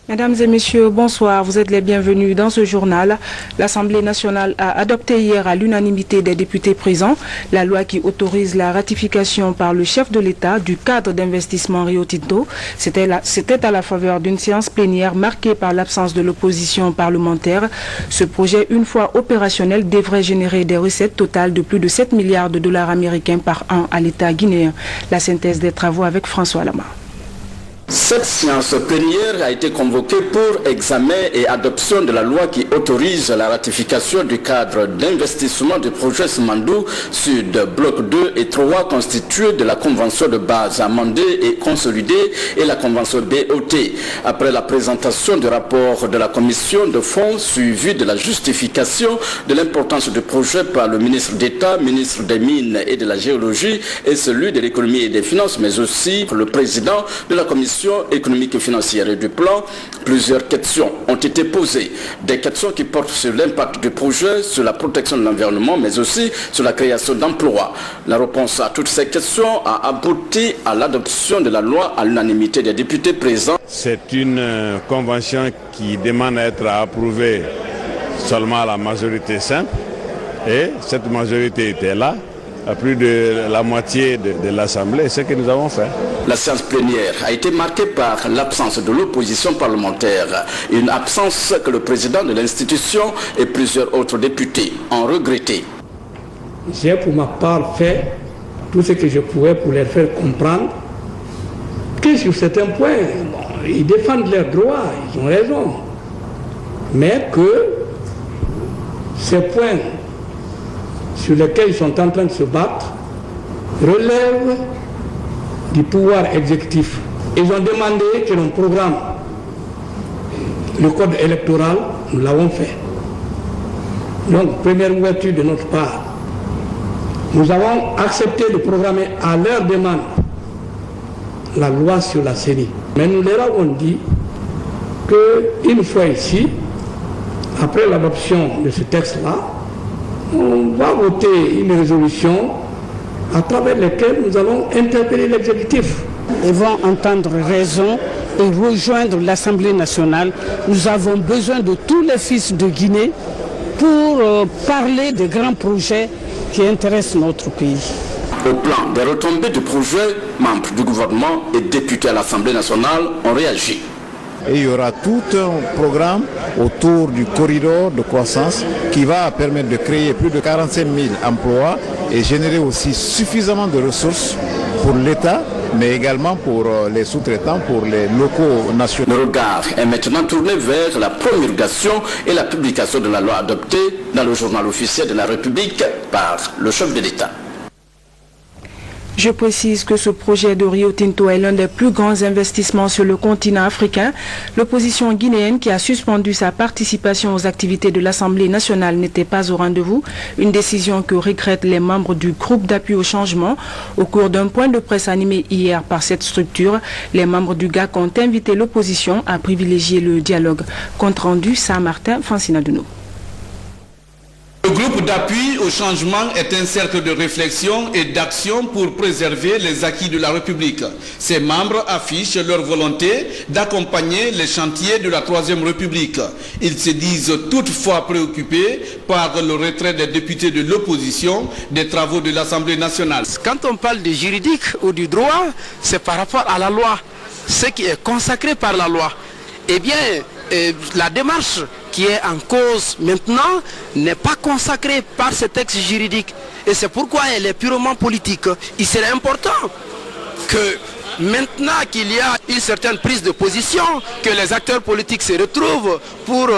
Mesdames et messieurs, bonsoir. Vous êtes les bienvenus dans ce journal. L'Assemblée nationale a adopté hier à l'unanimité des députés présents la loi qui autorise la ratification par le chef de l'État du cadre d'investissement Rio Tinto. C'était à la faveur d'une séance plénière marquée par l'absence de l'opposition parlementaire. Ce projet, une fois opérationnel, devrait générer des recettes totales de plus de 7 milliards de dollars américains par an à l'État guinéen. La synthèse des travaux avec François Lama. Cette séance plénière a été convoquée pour examen et adoption de la loi qui autorise la ratification du cadre d'investissement du projet Simandou Sud, bloc 2 et 3 constitué de la convention de base amendée et consolidée et la convention BOT. Après la présentation du rapport de la commission de fonds suivi de la justification de l'importance du projet par le ministre d'État, ministre des Mines et de la Géologie et celui de l'économie et des finances, mais aussi le président de la commission économique et financière et du plan, plusieurs questions ont été posées. Des questions qui portent sur l'impact du projet, sur la protection de l'environnement, mais aussi sur la création d'emplois. La réponse à toutes ces questions a abouti à l'adoption de la loi à l'unanimité des députés présents. C'est une convention qui demande à être approuvée seulement à la majorité simple et cette majorité était là. À plus de la moitié de l'Assemblée, c'est ce que nous avons fait. La séance plénière a été marquée par l'absence de l'opposition parlementaire, une absence que le président de l'institution et plusieurs autres députés ont regretté. J'ai pour ma part fait tout ce que je pouvais pour leur faire comprendre que sur certains points, ils défendent leurs droits, ils ont raison, mais que ces points sur lesquels ils sont en train de se battre relèvent du pouvoir exécutif. Ils ont demandé que l'on programme le code électoral, nous l'avons fait. Donc, première ouverture de notre part. Nous avons accepté de programmer à leur demande la loi sur la CENI. Mais nous leur avons dit qu'une fois ici, après l'adoption de ce texte-là, on va voter une résolution à travers laquelle nous allons interpeller l'exécutif. Ils vont entendre raison et rejoindre l'Assemblée nationale. Nous avons besoin de tous les fils de Guinée pour parler des grands projets qui intéressent notre pays. Au plan des retombées du projet, membres du gouvernement et députés à l'Assemblée nationale ont réagi. Et il y aura tout un programme autour du corridor de croissance qui va permettre de créer plus de 45 000 emplois et générer aussi suffisamment de ressources pour l'État, mais également pour les sous-traitants, pour les locaux nationaux. Le regard est maintenant tourné vers la promulgation et la publication de la loi adoptée dans le journal officiel de la République par le chef de l'État. Je précise que ce projet de Rio Tinto est l'un des plus grands investissements sur le continent africain. L'opposition guinéenne qui a suspendu sa participation aux activités de l'Assemblée nationale n'était pas au rendez-vous. Une décision que regrettent les membres du groupe d'appui au changement. Au cours d'un point de presse animé hier par cette structure, les membres du GAC ont invité l'opposition à privilégier le dialogue. Compte rendu, Saint-Martin, Francina Duno. Le groupe d'appui au changement est un cercle de réflexion et d'action pour préserver les acquis de la République. Ses membres affichent leur volonté d'accompagner les chantiers de la Troisième République. Ils se disent toutefois préoccupés par le retrait des députés de l'opposition des travaux de l'Assemblée nationale. Quand on parle de juridique ou du droit, c'est par rapport à la loi, ce qui est consacré par la loi. Eh bien, la démarche qui est en cause maintenant n'est pas consacrée par ce texte juridique. Et c'est pourquoi elle est purement politique. Il serait important que maintenant qu'il y a une certaine prise de position, que les acteurs politiques se retrouvent pour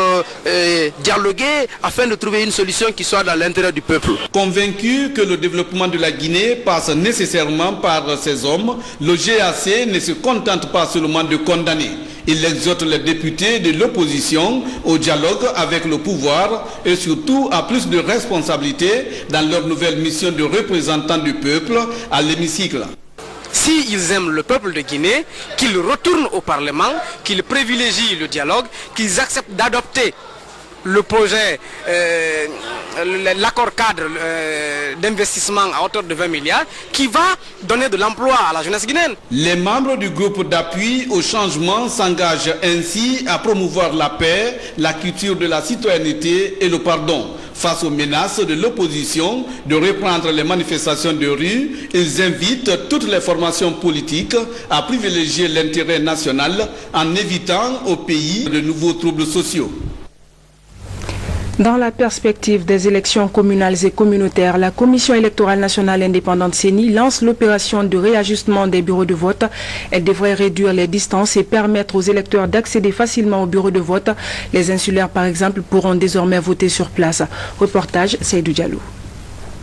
dialoguer afin de trouver une solution qui soit dans l'intérêt du peuple. Convaincu que le développement de la Guinée passe nécessairement par ces hommes, le GAC ne se contente pas seulement de condamner. Il exhorte les députés de l'opposition au dialogue avec le pouvoir et surtout à plus de responsabilités dans leur nouvelle mission de représentants du peuple à l'hémicycle. S'ils aiment le peuple de Guinée, qu'ils retournent au Parlement, qu'ils privilégient le dialogue, qu'ils acceptent d'adopter le projet l'accord cadre d'investissement à hauteur de 20 milliards qui va donner de l'emploi à la jeunesse guinéenne. Les membres du groupe d'appui au changement s'engagent ainsi à promouvoir la paix, la culture de la citoyenneté et le pardon. Face aux menaces de l'opposition de reprendre les manifestations de rue, ils invitent toutes les formations politiques à privilégier l'intérêt national en évitant au pays de nouveaux troubles sociaux. Dans la perspective des élections communales et communautaires, la Commission électorale nationale indépendante CENI lance l'opération de réajustement des bureaux de vote. Elle devrait réduire les distances et permettre aux électeurs d'accéder facilement aux bureaux de vote. Les insulaires, par exemple, pourront désormais voter sur place. Reportage Seydou Diallo.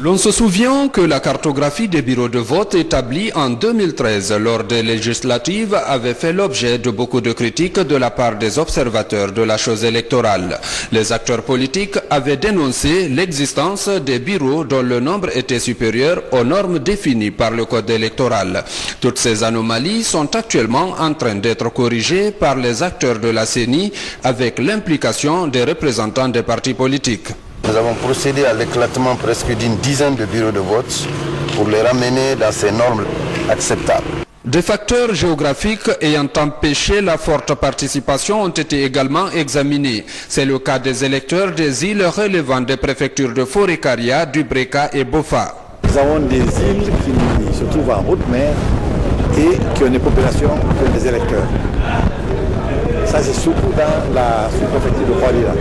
L'on se souvient que la cartographie des bureaux de vote établie en 2013 lors des législatives avait fait l'objet de beaucoup de critiques de la part des observateurs de la chose électorale. Les acteurs politiques avaient dénoncé l'existence des bureaux dont le nombre était supérieur aux normes définies par le code électoral. Toutes ces anomalies sont actuellement en train d'être corrigées par les acteurs de la CENI avec l'implication des représentants des partis politiques. Nous avons procédé à l'éclatement presque d'une dizaine de bureaux de vote pour les ramener dans ces normes acceptables. Des facteurs géographiques ayant empêché la forte participation ont été également examinés. C'est le cas des électeurs des îles relevant des préfectures de Forêt-Caria, du Breka et Bofa. Nous avons des îles qui se trouvent en haute mer et qui ont des populations qui ont des électeurs. Ça, c'est surtout dans la sous-préfecture de Croix-Lira.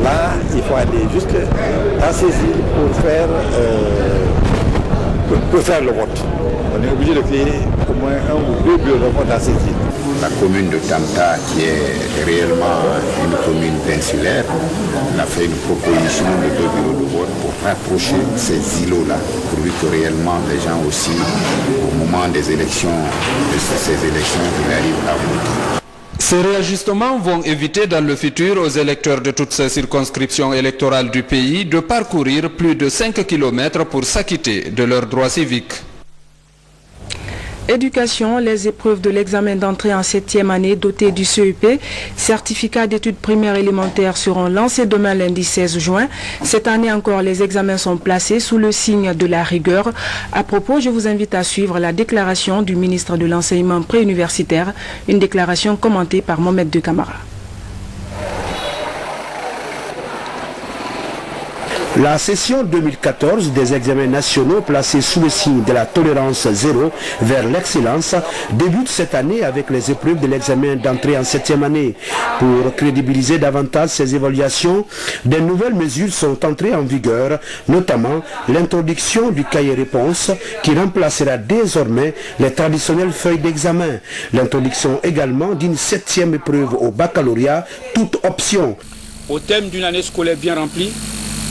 Là, il faut aller jusque dans ces îles pour faire le vote. On est obligé de créer au moins 1 ou 2 bureaux de vote dans ces îles. La commune de Tamta, qui est réellement une commune insulaire, a fait une proposition de 2 bureaux de vote pour rapprocher ces îlots-là, pourvu que réellement les gens aussi, au moment des élections, de ces élections, arrivent à voter. Ces réajustements vont éviter dans le futur aux électeurs de toutes ces circonscriptions électorales du pays de parcourir plus de 5 km pour s'acquitter de leurs droits civiques. Éducation, les épreuves de l'examen d'entrée en 7e année doté du CEP, certificat d'études primaires élémentaires seront lancés demain lundi 16 juin. Cette année encore, les examens sont placés sous le signe de la rigueur. À propos, je vous invite à suivre la déclaration du ministre de l'enseignement préuniversitaire, une déclaration commentée par Mohamed De Camara. La session 2014 des examens nationaux placés sous le signe de la tolérance zéro vers l'excellence débute cette année avec les épreuves de l'examen d'entrée en 7e année. Pour crédibiliser davantage ces évaluations, de nouvelles mesures sont entrées en vigueur, notamment l'introduction du cahier réponse qui remplacera désormais les traditionnelles feuilles d'examen. L'introduction également d'une 7e épreuve au baccalauréat, toute option. Au thème d'une année scolaire bien remplie,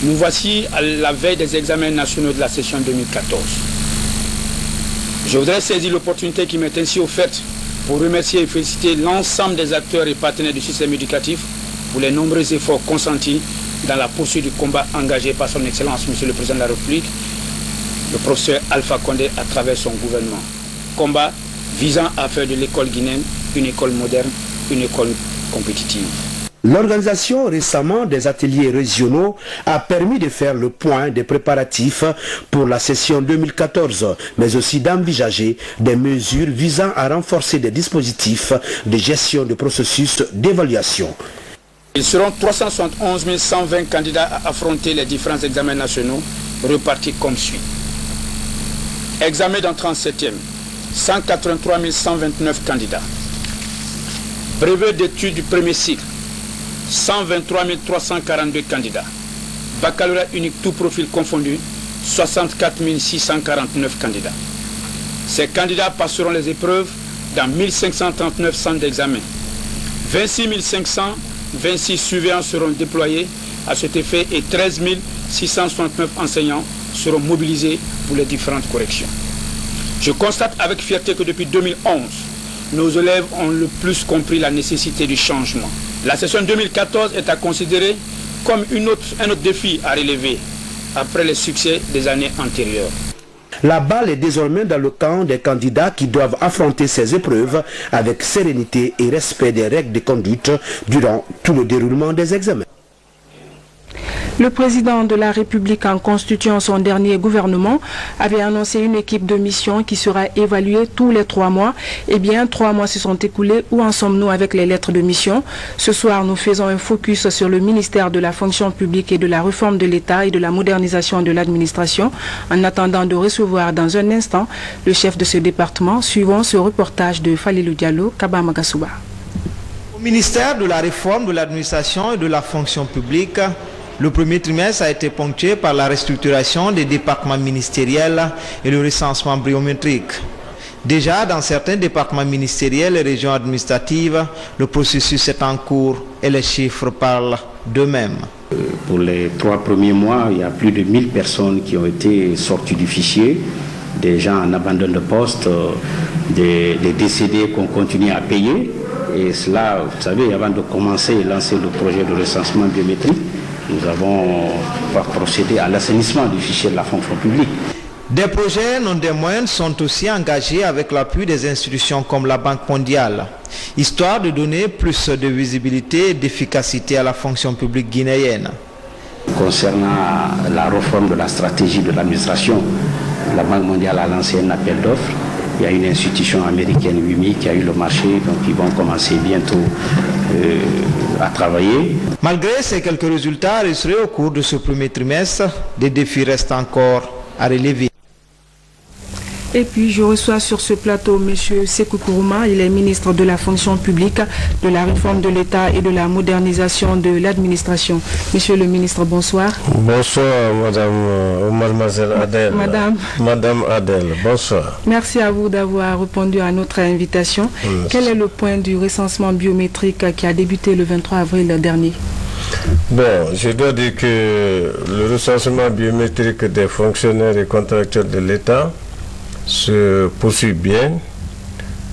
nous voici à la veille des examens nationaux de la session 2014. Je voudrais saisir l'opportunité qui m'est ainsi offerte pour remercier et féliciter l'ensemble des acteurs et partenaires du système éducatif pour les nombreux efforts consentis dans la poursuite du combat engagé par son Excellence, Monsieur le Président de la République, le professeur Alpha Condé à travers son gouvernement. Combat visant à faire de l'école guinéenne une école moderne, une école compétitive. L'organisation récemment des ateliers régionaux a permis de faire le point des préparatifs pour la session 2014, mais aussi d'envisager des mesures visant à renforcer des dispositifs de gestion du processus d'évaluation. Ils seront 371 120 candidats à affronter les différents examens nationaux, repartis comme suit. Examen d'entrée en 7e, 183 129 candidats. Brevet d'études du premier cycle, 123 342 candidats. Baccalauréat unique tout profil confondu, 64 649 candidats. Ces candidats passeront les épreuves dans 1539 centres d'examen. 26 526 surveillants seront déployés à cet effet et 13 669 enseignants seront mobilisés pour les différentes corrections. Je constate avec fierté que depuis 2011, nos élèves ont le plus compris la nécessité du changement. La session 2014 est à considérer comme un autre défi à relever après les succès des années antérieures. La balle est désormais dans le camp des candidats qui doivent affronter ces épreuves avec sérénité et respect des règles de conduite durant tout le déroulement des examens. Le président de la République, en constituant son dernier gouvernement, avait annoncé une équipe de mission qui sera évaluée tous les 3 mois. Eh bien, 3 mois se sont écoulés. Où en sommes-nous avec les lettres de mission? Ce soir, nous faisons un focus sur le ministère de la fonction publique et de la réforme de l'État et de la modernisation de l'administration, en attendant de recevoir dans un instant le chef de ce département. Suivons ce reportage de Falilou Diallo, Kaba Magasuba. Au ministère de la réforme de l'administration et de la fonction publique, le premier trimestre a été ponctué par la restructuration des départements ministériels et le recensement biométrique. Déjà, dans certains départements ministériels et régions administratives, le processus est en cours et les chiffres parlent d'eux-mêmes. Pour les 3 premiers mois, il y a plus de 1000 personnes qui ont été sorties du fichier, des gens en abandon de poste, des décédés qu'on continue à payer. Et cela, vous savez, avant de commencer et lancer le projet de recensement biométrique, nous avons procédé à l'assainissement du fichier de la fonction publique. Des projets non des moindres sont aussi engagés avec l'appui des institutions comme la Banque mondiale, histoire de donner plus de visibilité et d'efficacité à la fonction publique guinéenne. Concernant la réforme de la stratégie de l'administration, la Banque mondiale a lancé un appel d'offres. Il y a une institution américaine, WIMI, qui a eu le marché, donc ils vont commencer bientôt à travailler. Malgré ces quelques résultats enregistrés au cours de ce premier trimestre, des défis restent encore à relever. Et puis je reçois sur ce plateau M. Sékou Kourouma, il est ministre de la fonction publique, de la réforme de l'État et de la modernisation de l'administration. Monsieur le ministre, bonsoir. Bonsoir mademoiselle Adèle. Madame Adèle, bonsoir. Merci à vous d'avoir répondu à notre invitation. Merci. Quel est le point du recensement biométrique qui a débuté le 23 avril dernier? Bon, je dois dire que le recensement biométrique des fonctionnaires et contractuels de l'État se poursuit bien,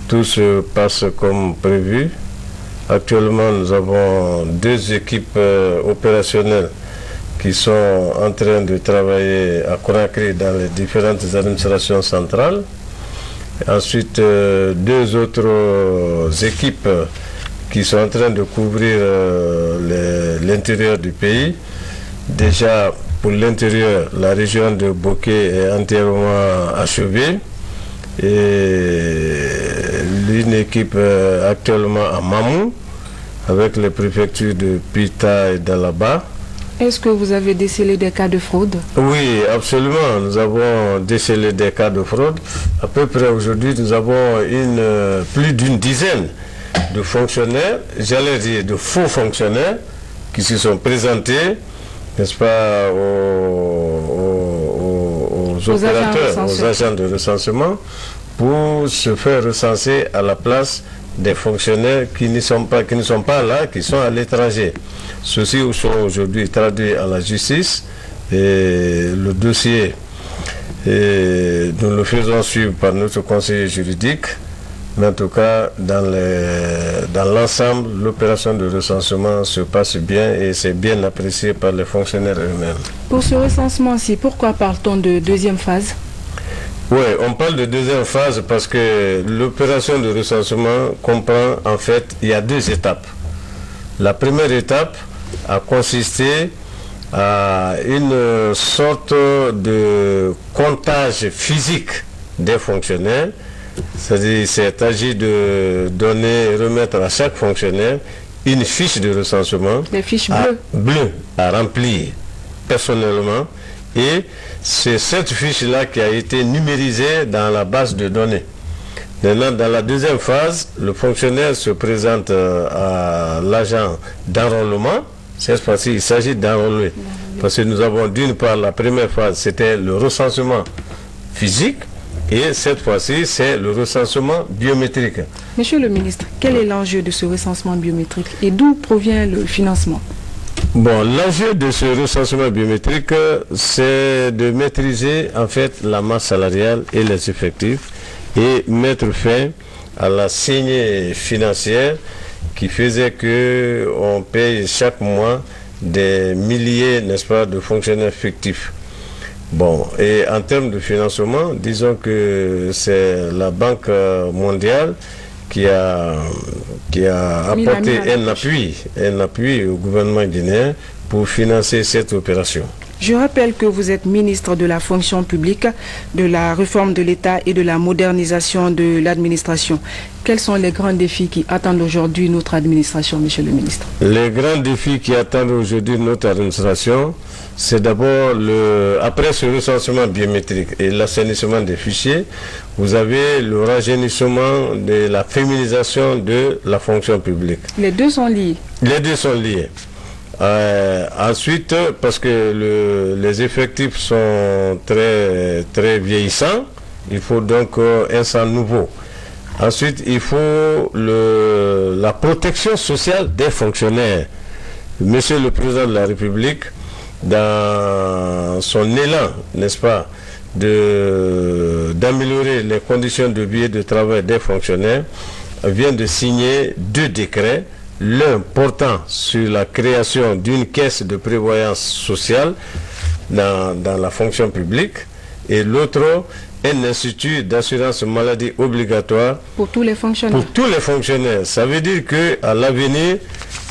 tout se passe comme prévu. Actuellement, nous avons 2 équipes opérationnelles qui sont en train de travailler à Conakry dans les différentes administrations centrales. Ensuite, 2 autres équipes qui sont en train de couvrir l'intérieur du pays. Déjà, pour l'intérieur, la région de Boké est entièrement achevée et une équipe actuellement à Mamou avec les préfectures de Pita et d'Alaba. Est-ce que vous avez décelé des cas de fraude? Oui, absolument. Nous avons décelé des cas de fraude. À peu près aujourd'hui, nous avons plus d'une dizaine de fonctionnaires, j'allais dire de faux fonctionnaires, qui se sont présentés, n'est-ce pas, aux opérateurs, aux agents de recensement, pour se faire recenser à la place des fonctionnaires qui ne sont pas là, qui sont à l'étranger. Ceux-ci sont aujourd'hui traduits à la justice et le dossier, nous le faisons suivre par notre conseiller juridique. Mais en tout cas, dans l'ensemble, l'opération de recensement se passe bien et c'est bien apprécié par les fonctionnaires eux-mêmes. Pour ce recensement-ci, pourquoi parle-t-on de deuxième phase? Oui, on parle de deuxième phase parce que l'opération de recensement comprend, en fait, il y a 2 étapes. La première étape a consisté à une sorte de comptage physique des fonctionnaires. C'est-à-dire, il s'est agi de remettre à chaque fonctionnaire une fiche de recensement. Des fiches bleues à remplir personnellement. Et c'est cette fiche-là qui a été numérisée dans la base de données. Maintenant, dans la deuxième phase, le fonctionnaire se présente à l'agent d'enrôlement. Cette fois-ci, il s'agit d'enrôler. Parce que nous avons d'une part, la première phase, c'était le recensement physique. Et cette fois-ci, c'est le recensement biométrique. Monsieur le ministre, quel est l'enjeu de ce recensement biométrique et d'où provient le financement? Bon, l'enjeu de ce recensement biométrique, c'est de maîtriser en fait la masse salariale et les effectifs et mettre fin à la saignée financière qui faisait qu'on paye chaque mois des milliers, n'est-ce pas, de fonctionnaires fictifs. Bon, et en termes de financement, disons que c'est la Banque mondiale qui a apporté un appui au gouvernement guinéen pour financer cette opération. Je rappelle que vous êtes ministre de la fonction publique, de la réforme de l'État et de la modernisation de l'administration. Quels sont les grands défis qui attendent aujourd'hui notre administration, monsieur le ministre? Les grands défis qui attendent aujourd'hui notre administration, c'est d'abord, après ce recensement biométrique et l'assainissement des fichiers, vous avez le rajeunissement de la féminisation de la fonction publique. Les deux sont liés. Les deux sont liés. Ensuite, parce que les effectifs sont très vieillissants, il faut donc un sang nouveau. Ensuite, il faut la protection sociale des fonctionnaires. Monsieur le Président de la République, dans son élan, n'est-ce pas, d'améliorer les conditions de vie et de travail des fonctionnaires, vient de signer 2 décrets. L'un portant sur la création d'une caisse de prévoyance sociale dans la fonction publique et l'autre un institut d'assurance maladie obligatoire pour tous les fonctionnaires. Pour tous les fonctionnaires. Ça veut dire qu'à l'avenir,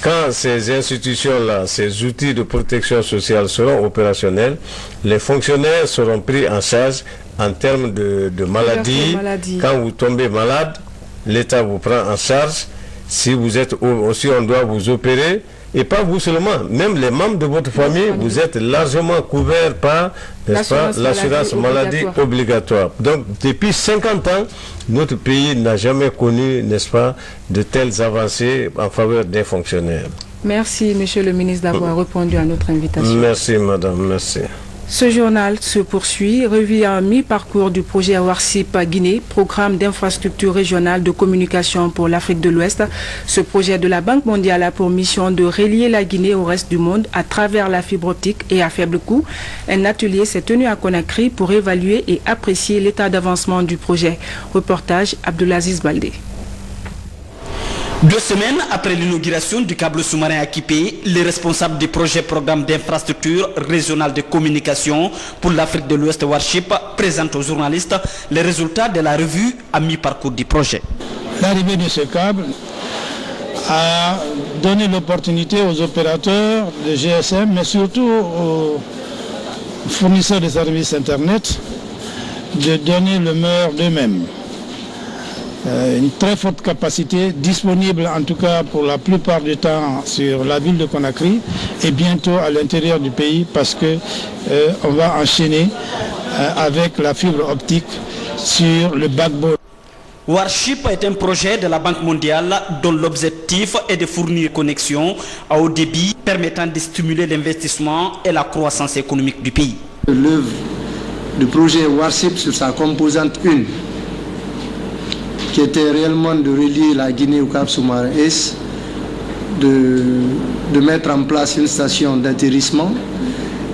quand ces institutions-là, ces outils de protection sociale seront opérationnels, les fonctionnaires seront pris en charge en termes de maladie. Quand vous tombez malade, l'État vous prend en charge. Si vous êtes aussi, on doit vous opérer, et pas vous seulement, même les membres de votre famille, vous êtes largement couverts par l'assurance maladie obligatoire. Donc, depuis 50 ans, notre pays n'a jamais connu, n'est-ce pas, de telles avancées en faveur des fonctionnaires. Merci, monsieur le ministre, d'avoir répondu à notre invitation. Merci, madame, merci. Ce journal se poursuit, revient à mi-parcours du projet WARCIP Guinée, programme d'infrastructure régionale de communication pour l'Afrique de l'Ouest. Ce projet de la Banque mondiale a pour mission de relier la Guinée au reste du monde à travers la fibre optique et à faible coût. Un atelier s'est tenu à Conakry pour évaluer et apprécier l'état d'avancement du projet. Reportage Abdulaziz Baldé. 2 semaines après l'inauguration du câble sous-marin à Kipé, les responsables du projet programme d'infrastructure régionale de communication pour l'Afrique de l'Ouest WARCIP présentent aux journalistes les résultats de la revue à mi-parcours du projet. L'arrivée de ce câble a donné l'opportunité aux opérateurs de GSM, mais surtout aux fournisseurs de services Internet, de donner le meilleur d'eux-mêmes. Une très forte capacité disponible en tout cas pour la plupart du temps sur la ville de Conakry et bientôt à l'intérieur du pays parce que on va enchaîner avec la fibre optique sur le backbone. WARCIP est un projet de la Banque mondiale dont l'objectif est de fournir une connexion à haut débit permettant de stimuler l'investissement et la croissance économique du pays. L'œuvre du projet WARCIP sur sa composante 1 qui était réellement de relier la Guinée au Cap sous-marin Est, de mettre en place une station d'atterrissement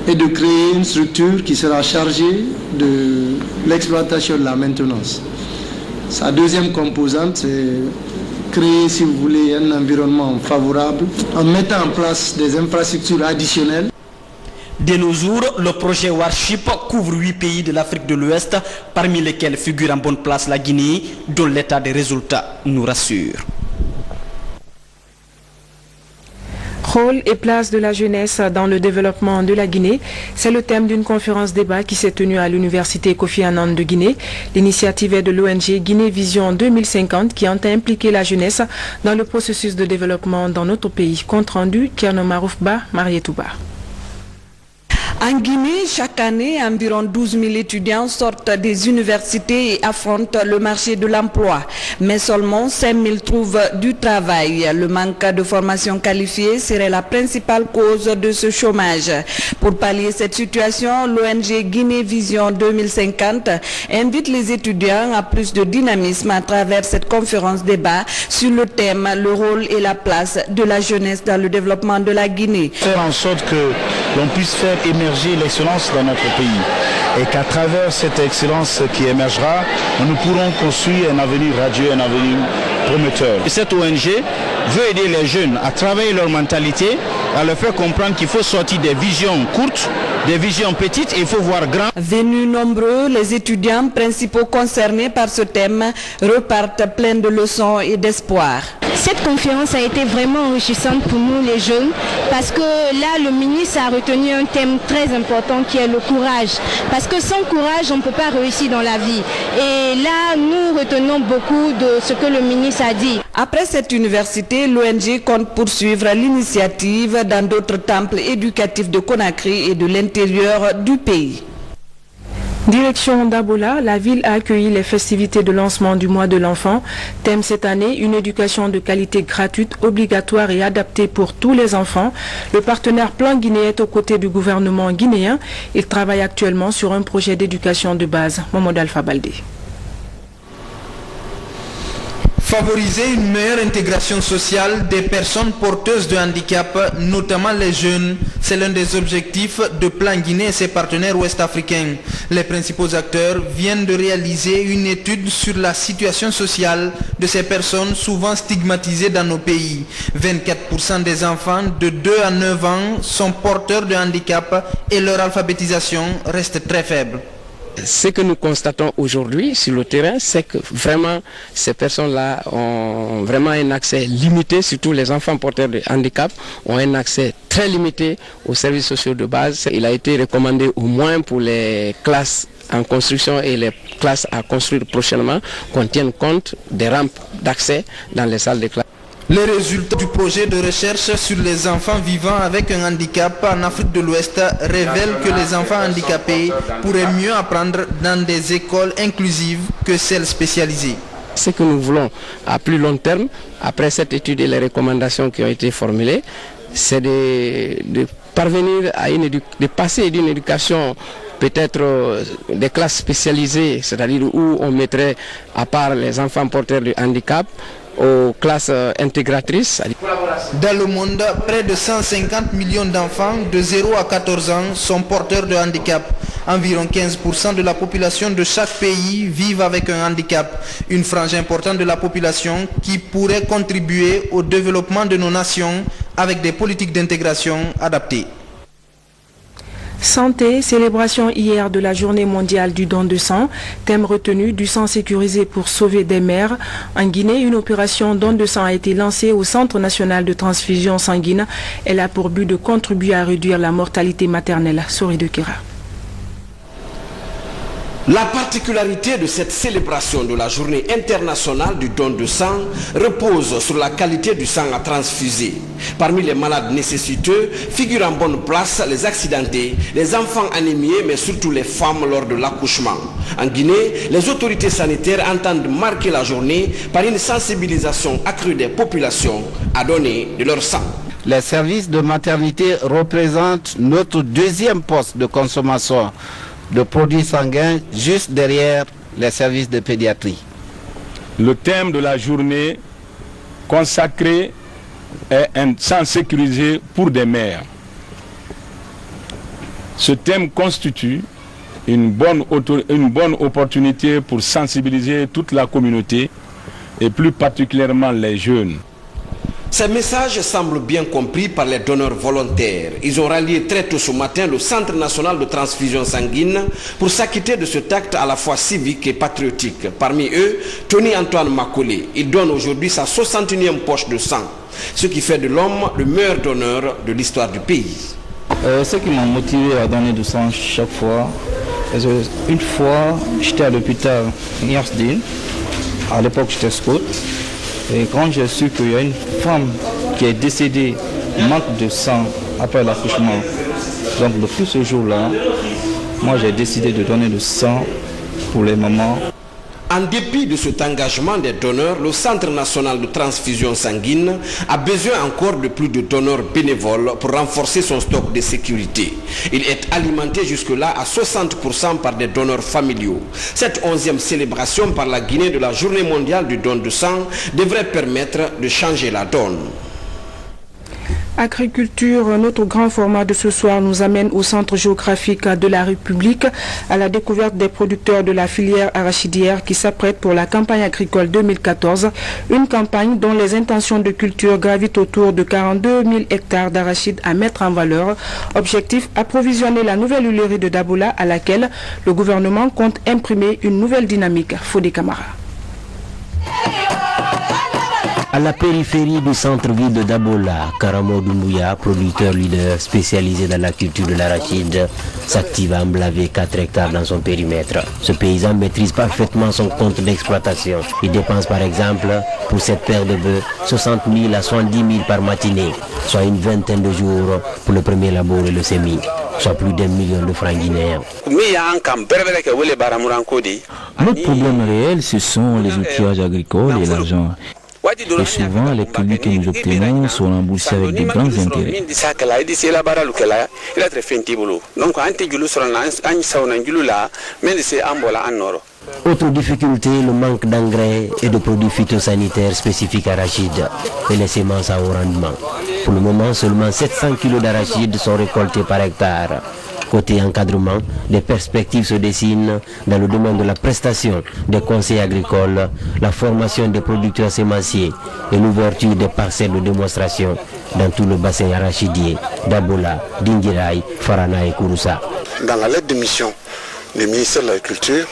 et de créer une structure qui sera chargée de l'exploitation de la maintenance. Sa deuxième composante, c'est créer, si vous voulez, un environnement favorable en mettant en place des infrastructures additionnelles. De nos jours, le projet WARCIP couvre 8 pays de l'Afrique de l'Ouest, parmi lesquels figure en bonne place la Guinée, dont l'état des résultats nous rassure. Rôle et place de la jeunesse dans le développement de la Guinée, c'est le thème d'une conférence débat qui s'est tenue à l'université Kofi Annan de Guinée. L'initiative est de l'ONG Guinée Vision 2050 qui entend impliquer la jeunesse dans le processus de développement dans notre pays. Compte rendu, Tierno Maroufba, Marietouba. En Guinée, chaque année, environ 12 000 étudiants sortent des universités et affrontent le marché de l'emploi. Mais seulement 5 000 trouvent du travail. Le manque de formation qualifiée serait la principale cause de ce chômage. Pour pallier cette situation, l'ONG Guinée Vision 2050 invite les étudiants à plus de dynamisme à travers cette conférence débat sur le thème « Le rôle et la place de la jeunesse dans le développement de la Guinée ». Faire en sorte que l'on puisse faire émerger l'excellence dans notre pays et qu'à travers cette excellence qui émergera, nous pourrons construire un avenir radieux, un avenir prometteur. Et cette ONG veut aider les jeunes à travailler leur mentalité, à leur faire comprendre qu'il faut sortir des visions courtes, des visions petites et il faut voir grand. Venus nombreux, les étudiants principaux concernés par ce thème repartent pleins de leçons et d'espoir. Cette conférence a été vraiment enrichissante pour nous les jeunes parce que là le ministre a retenu un thème très important qui est le courage. Parce que sans courage on ne peut pas réussir dans la vie. Et là nous retenons beaucoup de ce que le ministre a dit. Après cette université, l'ONG compte poursuivre l'initiative dans d'autres temples éducatifs de Conakry et de l'intérieur du pays. Direction d'Abola, la ville a accueilli les festivités de lancement du mois de l'enfant. Thème cette année, une éducation de qualité gratuite, obligatoire et adaptée pour tous les enfants. Le partenaire Plan Guinée est aux côtés du gouvernement guinéen. Il travaille actuellement sur un projet d'éducation de base. Mohamed Alpha Baldé. Favoriser une meilleure intégration sociale des personnes porteuses de handicap, notamment les jeunes, c'est l'un des objectifs de Plan Guinée et ses partenaires ouest-africains. Les principaux acteurs viennent de réaliser une étude sur la situation sociale de ces personnes souvent stigmatisées dans nos pays. 24% des enfants de 2 à 9 ans sont porteurs de handicap et leur alphabétisation reste très faible. Ce que nous constatons aujourd'hui sur le terrain, c'est que vraiment ces personnes-là ont vraiment un accès limité, surtout les enfants porteurs de handicap ont un accès très limité aux services sociaux de base. Il a été recommandé au moins pour les classes en construction et les classes à construire prochainement qu'on tienne compte des rampes d'accès dans les salles de classe. Les résultats du projet de recherche sur les enfants vivant avec un handicap en Afrique de l'Ouest révèlent que les enfants handicapés pourraient mieux apprendre dans des écoles inclusives que celles spécialisées. Ce que nous voulons à plus long terme, après cette étude et les recommandations qui ont été formulées, c'est de parvenir à de passer d'une éducation peut-être des classes spécialisées, c'est-à-dire où on mettrait à part les enfants porteurs de handicap, aux classes intégratrices. Dans le monde, près de 150 millions d'enfants de 0 à 14 ans sont porteurs de handicap. Environ 15% de la population de chaque pays vivent avec un handicap. Une frange importante de la population qui pourrait contribuer au développement de nos nations avec des politiques d'intégration adaptées. Santé, célébration hier de la journée mondiale du don de sang, thème retenu du sang sécurisé pour sauver des mères. En Guinée, une opération don de sang a été lancée au Centre national de transfusion sanguine. Elle a pour but de contribuer à réduire la mortalité maternelle. Sori de Kira. La particularité de cette célébration de la journée internationale du don de sang repose sur la qualité du sang à transfuser. Parmi les malades nécessiteux figurent en bonne place les accidentés, les enfants anémiés, mais surtout les femmes lors de l'accouchement. En Guinée, les autorités sanitaires entendent marquer la journée par une sensibilisation accrue des populations à donner de leur sang. Les services de maternité représentent notre deuxième poste de consommation de produits sanguins juste derrière les services de pédiatrie. Le thème de la journée consacrée est un sang sécurisé pour des mères. Ce thème constitue une bonne opportunité pour sensibiliser toute la communauté et plus particulièrement les jeunes. Ces messages semblent bien compris par les donneurs volontaires. Ils ont rallié très tôt ce matin le Centre national de transfusion sanguine pour s'acquitter de cet acte à la fois civique et patriotique. Parmi eux, Tony Antoine Makolé. Il donne aujourd'hui sa 61e poche de sang, ce qui fait de l'homme le meilleur donneur de l'histoire du pays. Ce qui m'a motivé à donner du sang chaque fois, une fois j'étais à l'hôpital Niasdin, à l'époque j'étais scout. Et quand j'ai su qu'il y a une femme qui est décédée, manque de sang après l'accouchement, donc depuis ce jour-là, moi j'ai décidé de donner du sang pour les mamans. En dépit de cet engagement des donneurs, le Centre national de transfusion sanguine a besoin encore de plus de donneurs bénévoles pour renforcer son stock de sécurité. Il est alimenté jusque-là à 60% par des donneurs familiaux. Cette 11e célébration par la Guinée de la Journée mondiale du don de sang devrait permettre de changer la donne. Agriculture, notre grand format de ce soir nous amène au centre géographique de la République à la découverte des producteurs de la filière arachidière qui s'apprêtent pour la campagne agricole 2014. Une campagne dont les intentions de culture gravitent autour de 42 000 hectares d'arachides à mettre en valeur. Objectif, approvisionner la nouvelle huilerie de Dabola à laquelle le gouvernement compte imprimer une nouvelle dynamique. Fodé Camara. À la périphérie du centre-ville de Dabola, Karamo Doumbouya, producteur leader spécialisé dans la culture de l'arachide, s'active à emblaver 4 hectares dans son périmètre. Ce paysan maîtrise parfaitement son compte d'exploitation. Il dépense par exemple pour cette paire de bœufs 60 000 à 70 000 par matinée, soit une vingtaine de jours pour le premier labour et le semis, soit plus d'1 million de francs guinéens. Notre problème réel, ce sont les outillages agricoles et l'argent. Et souvent, les produits que nous obtenons sont remboursés avec de grands intérêts. Autre difficulté, le manque d'engrais et de produits phytosanitaires spécifiques arachides et les semences à haut rendement. Pour le moment, seulement 700 kg d'arachides sont récoltés par hectare. Côté encadrement, des perspectives se dessinent dans le domaine de la prestation des conseils agricoles, la formation des producteurs sémenciers et l'ouverture des parcelles de démonstration dans tout le bassin arachidier d'Abola, d'Ingirai, Farana et Kouroussa. Dans la lettre de mission du ministère de l'Agriculture,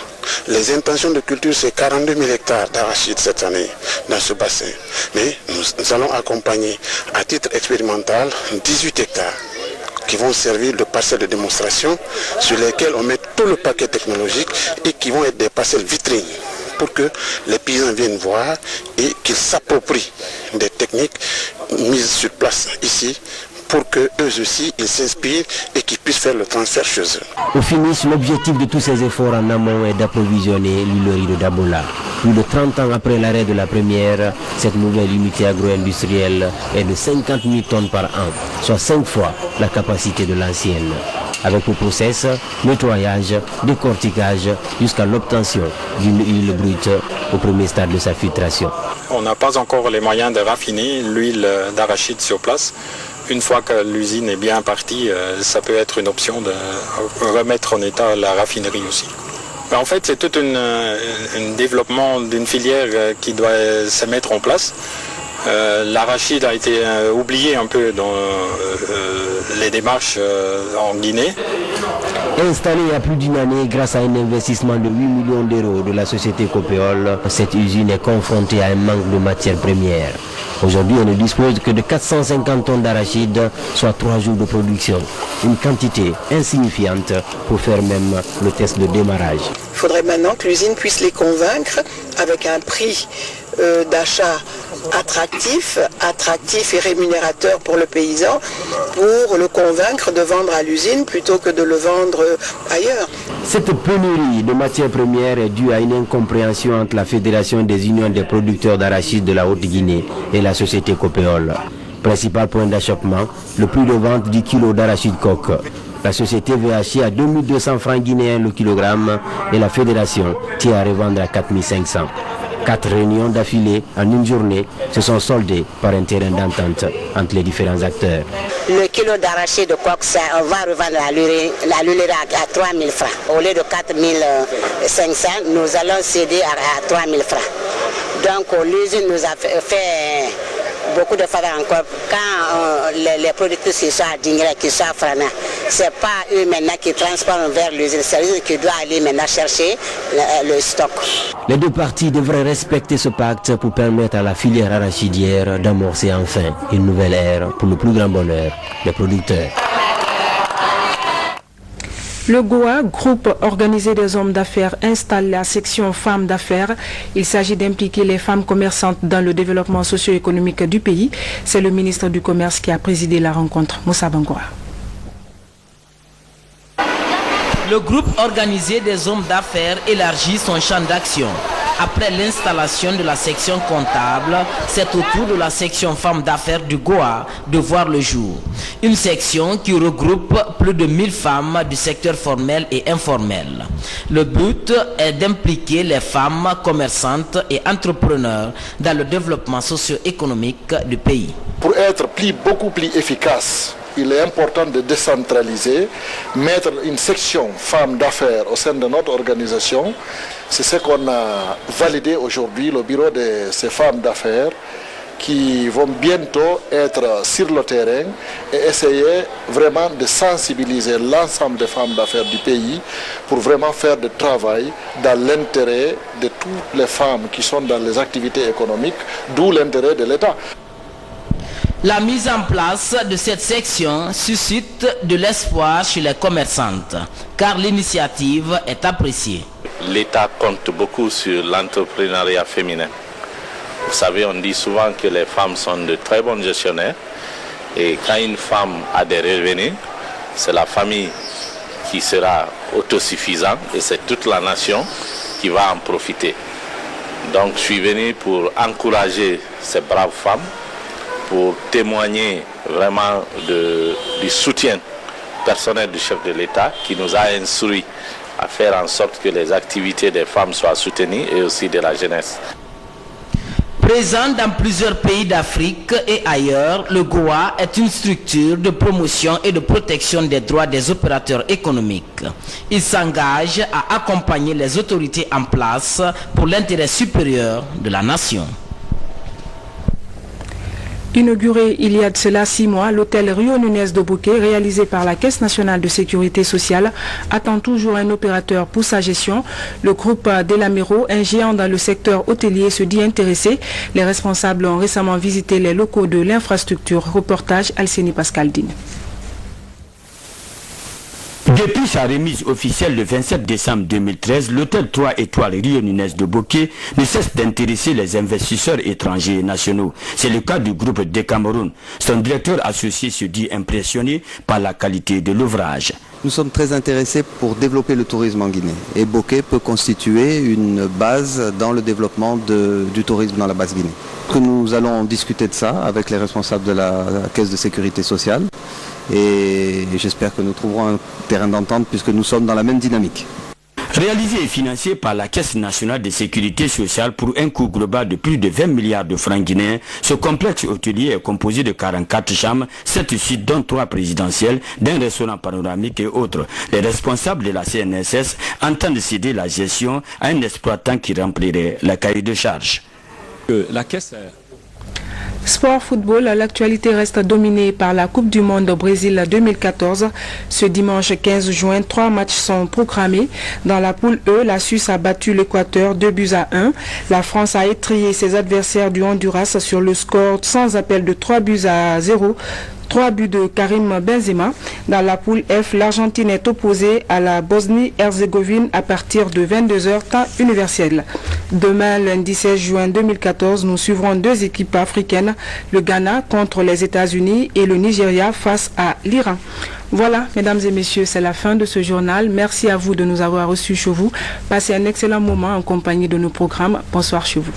les intentions de culture, c'est 42 000 hectares d'arachides cette année dans ce bassin. Mais nous allons accompagner à titre expérimental 18 hectares qui vont servir de parcelles de démonstration sur lesquelles on met tout le paquet technologique et qui vont être des parcelles vitrines pour que les paysans viennent voir et qu'ils s'approprient des techniques mises sur place ici pour qu'eux aussi ils s'inspirent et qu'ils puissent faire le transfert chez eux. Au finish, l'objectif de tous ces efforts en amont est d'approvisionner l'huilerie de Dabola. Plus de 30 ans après l'arrêt de la première, cette nouvelle unité agro-industrielle est de 50 000 tonnes par an, soit 5 fois la capacité de l'ancienne. Avec le process, nettoyage, décortiquage, jusqu'à l'obtention d'une huile brute au premier stade de sa filtration. On n'a pas encore les moyens de raffiner l'huile d'arachide sur place. Une fois que l'usine est bien partie, ça peut être une option de remettre en état la raffinerie aussi. En fait, c'est tout un développement d'une filière qui doit se mettre en place. L'arachide a été oublié un peu dans les démarches en Guinée. Installée il y a plus d'une année grâce à un investissement de 8 millions d'euros de la société Copéol, cette usine est confrontée à un manque de matières premières. Aujourd'hui, elle ne dispose que de 450 tonnes d'arachide, soit 3 jours de production. Une quantité insignifiante pour faire même le test de démarrage. Il faudrait maintenant que l'usine puisse les convaincre avec un prix d'achat attractif et rémunérateur pour le paysan, pour le convaincre de vendre à l'usine plutôt que de le vendre ailleurs. Cette pénurie de matières premières est due à une incompréhension entre la Fédération des unions des producteurs d'arachide de la Haute-Guinée et la société Copéol. Principal point d'achoppement, le prix de vente du kilo d'arachide coque. La société veut acheter à 2200 francs guinéens le kilogramme et la fédération tient à revendre à 4500. 4 réunions d'affilée en une journée se sont soldées par un terrain d'entente entre les différents acteurs. Le kilo d'arachide de coque, on va revendre la lulera à 3 000 francs. Au lieu de 4 500, nous allons céder à 3 000 francs. Donc l'usine nous a fait beaucoup de faveurs encore. Quand les producteurs qui sont à Dingra, qui sont à Frana, ce n'est pas eux maintenant qui transportent vers l'usine, c'est l'usine qui doit aller maintenant chercher le stock. Les deux parties devraient respecter ce pacte pour permettre à la filière arachidière d'amorcer enfin une nouvelle ère pour le plus grand bonheur des producteurs. Le GOA, groupe organisé des hommes d'affaires, installe la section femmes d'affaires. Il s'agit d'impliquer les femmes commerçantes dans le développement socio-économique du pays. C'est le ministre du Commerce qui a présidé la rencontre. Moussa Bangoura. Le groupe organisé des hommes d'affaires élargit son champ d'action. Après l'installation de la section comptable, c'est au tour de la section femmes d'affaires du GOA de voir le jour. Une section qui regroupe plus de 1000 femmes du secteur formel et informel. Le but est d'impliquer les femmes commerçantes et entrepreneurs dans le développement socio-économique du pays. Pour être beaucoup plus efficace, il est important de décentraliser, mettre une section femmes d'affaires au sein de notre organisation. C'est ce qu'on a validé aujourd'hui, le bureau de ces femmes d'affaires qui vont bientôt être sur le terrain et essayer vraiment de sensibiliser l'ensemble des femmes d'affaires du pays pour vraiment faire du travail dans l'intérêt de toutes les femmes qui sont dans les activités économiques, d'où l'intérêt de l'État. La mise en place de cette section suscite de l'espoir chez les commerçantes, car l'initiative est appréciée. L'État compte beaucoup sur l'entrepreneuriat féminin. Vous savez, on dit souvent que les femmes sont de très bonnes gestionnaires, et quand une femme a des revenus, c'est la famille qui sera autosuffisante et c'est toute la nation qui va en profiter. Donc je suis venu pour encourager ces braves femmes, pour témoigner vraiment du soutien personnel du chef de l'État qui nous a instruits à faire en sorte que les activités des femmes soient soutenues et aussi de la jeunesse. Présent dans plusieurs pays d'Afrique et ailleurs, le GOA est une structure de promotion et de protection des droits des opérateurs économiques. Il s'engage à accompagner les autorités en place pour l'intérêt supérieur de la nation. Inauguré il y a de cela 6 mois, l'hôtel Rio Nunez de Bokeh, réalisé par la Caisse nationale de sécurité sociale, attend toujours un opérateur pour sa gestion. Le groupe Delamero, un géant dans le secteur hôtelier, se dit intéressé. Les responsables ont récemment visité les locaux de l'infrastructure. Reportage Alcénie Pascaldine. Depuis sa remise officielle le 27 décembre 2013, l'hôtel 3 étoiles Rio Nunez de Bokeh ne cesse d'intéresser les investisseurs étrangers et nationaux. C'est le cas du groupe de Cameroun. Son directeur associé se dit impressionné par la qualité de l'ouvrage. Nous sommes très intéressés pour développer le tourisme en Guinée. Et Bokeh peut constituer une base dans le développement du tourisme dans la basse Guinée. Nous allons discuter de ça avec les responsables de la Caisse de sécurité sociale. Et j'espère que nous trouverons un terrain d'entente puisque nous sommes dans la même dynamique. Réalisé et financé par la Caisse nationale de sécurité sociale pour un coût global de plus de 20 milliards de francs guinéens, ce complexe hôtelier est composé de 44 chambres, 7 suites dont 3 présidentielles, d'un restaurant panoramique et autres. Les responsables de la CNSS entendent céder la gestion à un exploitant qui remplirait la cahier de charge. La Caisse... Sport football, l'actualité reste dominée par la Coupe du Monde au Brésil 2014. Ce dimanche 15 juin, 3 matchs sont programmés. Dans la poule E, la Suisse a battu l'Équateur 2-1. La France a étrillé ses adversaires du Honduras sur le score sans appel de 3-0. 3 buts de Karim Benzema. Dans la poule F, l'Argentine est opposée à la Bosnie-Herzégovine à partir de 22h temps universel. Demain, lundi 16 juin 2014, nous suivrons 2 équipes africaines, le Ghana contre les États-Unis et le Nigeria face à l'Iran. Voilà, mesdames et messieurs, c'est la fin de ce journal. Merci à vous de nous avoir reçus chez vous. Passez un excellent moment en compagnie de nos programmes. Bonsoir chez vous.